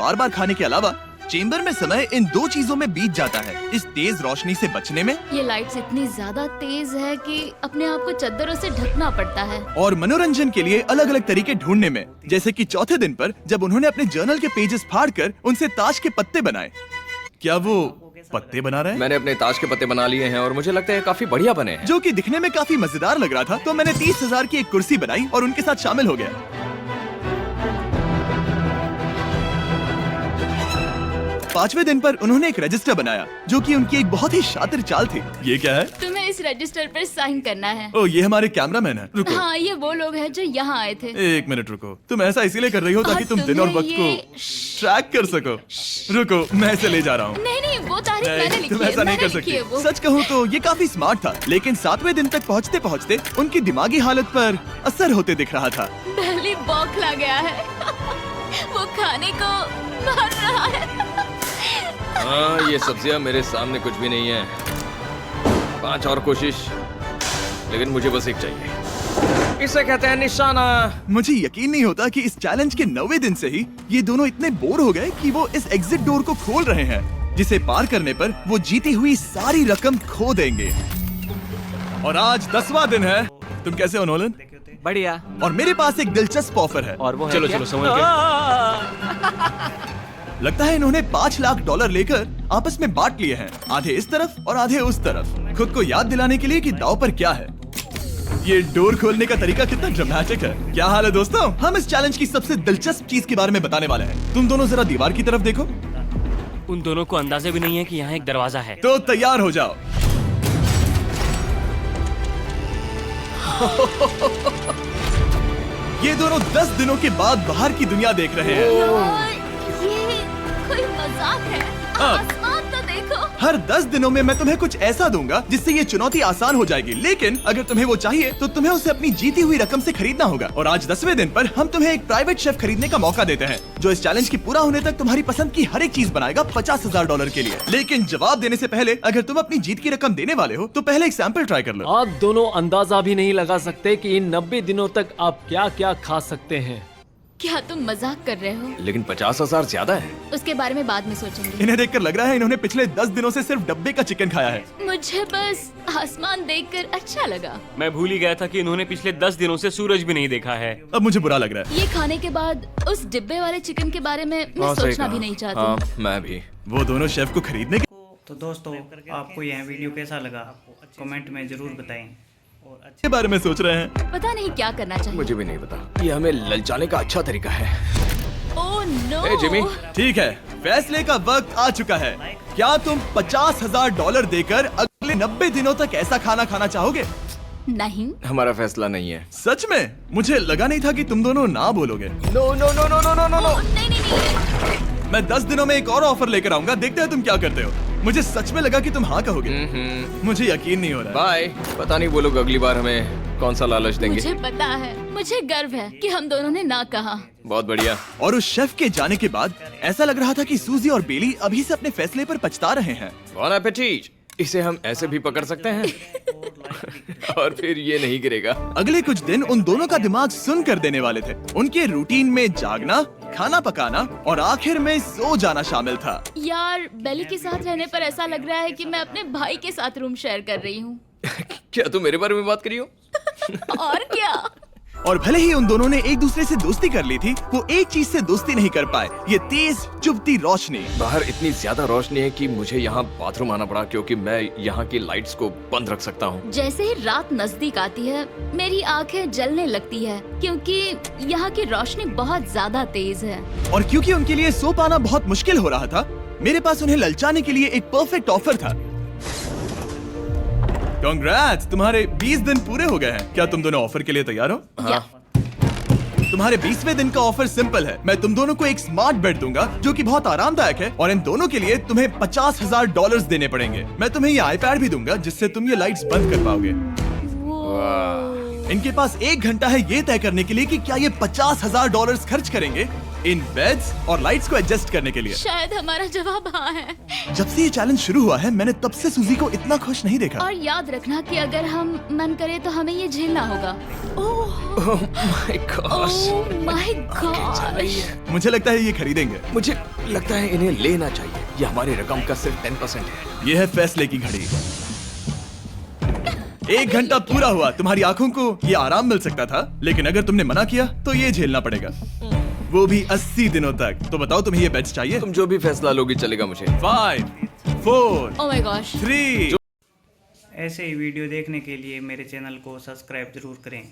बार बार खाने के अलावा चेम्बर में समय इन दो चीजों में बीत जाता है, इस तेज रोशनी से बचने में ये लाइट्स इतनी ज्यादा तेज है कि अपने आप को चद्दरों से ढकना पड़ता है, और मनोरंजन के लिए अलग अलग तरीके ढूंढने में। जैसे कि चौथे दिन पर जब उन्होंने अपने जर्नल के पेजेस फाड़कर उनसे ताश के पत्ते बनाए। क्या वो पत्ते बना रहे हैं? मैंने अपने ताश के पत्ते बना लिए हैं और मुझे लगता है काफी बढ़िया बने हैं। जो कि दिखने में काफी मजेदार लग रहा था, तो मैंने 30,000 की एक कुर्सी बनाई और उनके साथ शामिल हो गया। 5वें दिन पर उन्होंने एक रजिस्टर बनाया, जो कि उनकी एक बहुत ही शातिर चाल थी। ये क्या है? तुम्हें इस रजिस्टर पर साइन करना है। ओ, ये हमारे कैमरामैन है। रुको, हाँ, ये वो लोग हैं जो यहाँ आए थे। एक मिनट रुको। तुम ऐसा इसीलिए कर रही हो ताकि और तुम दिन और तुम्हें वक्त को ट्रैक कर सको। रुको, मैं इसे ले जा रहा हूँ। नहीं, वो तारीख मैंने लिखी तुम है, ऐसा नहीं कर मैंने लिखी है सकती। वो। सच कहूँ तो ये काफी स्मार्ट था, लेकिन 7वें दिन तक पहुँचते पहुँचते उनकी दिमागी हालत पर असर होते दिख रहा था। पहली बौखला गया है। वो खाने को मार रहा है। हाँ, ये सब्जियां मेरे सामने कुछ भी नहीं है। 5 और कोशिश, लेकिन मुझे बस एक चाहिए। इसे कहते हैं निशाना। मुझे यकीन नहीं होता कि इस चैलेंज के 9वें दिन से ही ये दोनों इतने बोर हो गए कि वो इस एग्जिट डोर को खोल रहे हैं, जिसे पार करने पर वो जीती हुई सारी रकम खो देंगे। और आज 10वां दिन है। तुम कैसे हो नोलन? बढ़िया। और मेरे पास एक दिलचस्प ऑफर है। और वो चलो है चलो, क्या? समझ गए। लगता है इन्होंने $5 लाख लेकर आपस में बांट लिए हैं, आधे इस तरफ और आधे उस तरफ, खुद को याद दिलाने के लिए कि दांव पर क्या है। ये डोर खोलने का तरीका कितना ड्रामेटिक है। क्या हाल है दोस्तों? हम इस चैलेंज की सबसे दिलचस्प चीज के बारे में बताने वाले हैं। तुम दोनों जरा दीवार की तरफ देखो। उन दोनों को अंदाजा भी नहीं है कि यहाँ एक दरवाजा है। तो तैयार हो जाओ। ये दोनों 10 दिनों के बाद बाहर की दुनिया देख रहे हैं। यार, ये कोई मजाक है। आसमान तो देखो। हर 10 दिनों में मैं तुम्हें कुछ ऐसा दूंगा जिससे ये चुनौती आसान हो जाएगी, लेकिन अगर तुम्हें वो चाहिए तो तुम्हें उसे अपनी जीती हुई रकम से खरीदना होगा। और आज 10वें दिन पर हम तुम्हें एक प्राइवेट शेफ खरीदने का मौका देते हैं, जो इस चैलेंज की पूरा होने तक तुम्हारी पसंद की हर एक चीज बनाएगा $50,000 के लिए। लेकिन जवाब देने से पहले अगर तुम अपनी जीत की रकम देने वाले हो तो पहले एक सैंपल ट्राई कर लो। आप दोनों अंदाजा भी नहीं लगा सकते कि इन 90 दिनों तक आप क्या क्या खा सकते हैं। क्या तुम मजाक कर रहे हो? लेकिन 50,000 ज्यादा है। उसके बारे में बाद में सोचेंगे। इन्हें देखकर लग रहा है इन्होंने पिछले 10 दिनों से सिर्फ डब्बे का चिकन खाया है। मुझे बस आसमान देखकर अच्छा लगा। मैं भूल ही गया था कि इन्होंने पिछले 10 दिनों से सूरज भी नहीं देखा है। अब मुझे बुरा लग रहा है। ये खाने के बाद उस डिब्बे वाले चिकन के बारे में मैं हाँ, सही सोचना भी कहा। नहीं चाहती। हाँ, मैं भी। वो दोनों शेफ को खरीदने तो दोस्तों, आपको यह वीडियो कैसा लगा कमेंट में जरूर बताएं और के बारे में सोच रहे हैं। पता नहीं क्या करना चाहिए। मुझे भी नहीं पता। ये हमें ललचाने का अच्छा तरीका है। Oh no. ए, जिमी। ठीक है, फैसले का वक्त आ चुका है। क्या तुम $50,000 देकर अगले 90 दिनों तक ऐसा खाना खाना चाहोगे? नहीं। हमारा फैसला नहीं है। सच में? मुझे लगा नहीं था कि तुम दोनों ना बोलोगे। No no no no no no no no. नहीं। मैं 10 दिनों में एक और ऑफर लेकर आऊंगा, देखते हैं तुम क्या करते हो। मुझे सच में लगा कि तुम हाँ कहोगे। मुझे यकीन नहीं हो रहा। बाय। पता नहीं वो लोग अगली बार हमें कौन सा लालच देंगे। मुझे पता है, मुझे गर्व है कि हम दोनों ने ना कहा। बहुत बढ़िया। और उस शेफ के जाने के बाद ऐसा लग रहा था कि सूजी और बेली अभी से अपने फैसले पर पछता रहे हैं। बॉन एपेटीट। इसे हम ऐसे भी पकड़ सकते हैं और फिर ये नहीं गिरेगा। अगले कुछ दिन उन दोनों का दिमाग सुन कर देने वाले थे। उनके रूटीन में जागना, खाना पकाना और आखिर में सो जाना शामिल था। यार, बेली के साथ रहने पर ऐसा लग रहा है कि मैं अपने भाई के साथ रूम शेयर कर रही हूँ। क्या तुम मेरे बारे में बात करी हो? और क्या? और भले ही उन दोनों ने एक दूसरे से दोस्ती कर ली थी, वो एक चीज से दोस्ती नहीं कर पाए, ये तेज चुभती रोशनी। बाहर इतनी ज्यादा रोशनी है कि मुझे यहाँ बाथरूम आना पड़ा, क्योंकि मैं यहाँ की लाइट्स को बंद रख सकता हूँ। जैसे ही रात नजदीक आती है, मेरी आंखें जलने लगती है, क्योंकि यहाँ की रोशनी बहुत ज्यादा तेज है। और क्योंकि उनके लिए सो पाना बहुत मुश्किल हो रहा था, मेरे पास उन्हें ललचाने के लिए एक परफेक्ट ऑफर था। कांग्रेट्स, तुम्हारे 20 दिन पूरे हो गए हैं। क्या तुम दोनों ऑफर के लिए तैयार हो? या, तुम्हारे 20वें दिन का ऑफर सिंपल है। मैं तुम दोनों को एक स्मार्ट बेड दूंगा जो कि बहुत आरामदायक है, और इन दोनों के लिए तुम्हें $50,000 देने पड़ेंगे। मैं तुम्हें ये आईपैड भी दूंगा जिससे तुम ये लाइट्स बंद कर पाओगे। इनके पास 1 घंटा है ये तय करने के लिए कि क्या ये $50,000 खर्च करेंगे इन बेड्स और लाइट्स को एडजस्ट करने के लिए। शायद हमारा जवाब हाँ है। जब से ये चैलेंज शुरू हुआ है मैंने तब से सूजी को इतना खुश नहीं देखा। और याद रखना कि अगर हम मन करे तो हमें ये झेलना होगा। Oh my God, my God. मुझे लगता है ये खरीदेंगे। मुझे लगता है इन्हें लेना चाहिए। ये हमारी रकम का सिर्फ 10% है। ये है फैसले की घड़ी। 1 घंटा पूरा हुआ, तुम्हारी आंखों को ये आराम मिल सकता था, लेकिन अगर तुमने मना किया तो ये झेलना पड़ेगा, वो भी 80 दिनों तक। तो बताओ तुम्हें ये बेड्स चाहिए? तुम जो भी फैसला लोगी चलेगा मुझे। 5 4 ओह माय गॉश। 3 ऐसे ही वीडियो देखने के लिए मेरे चैनल को सब्सक्राइब जरूर करें।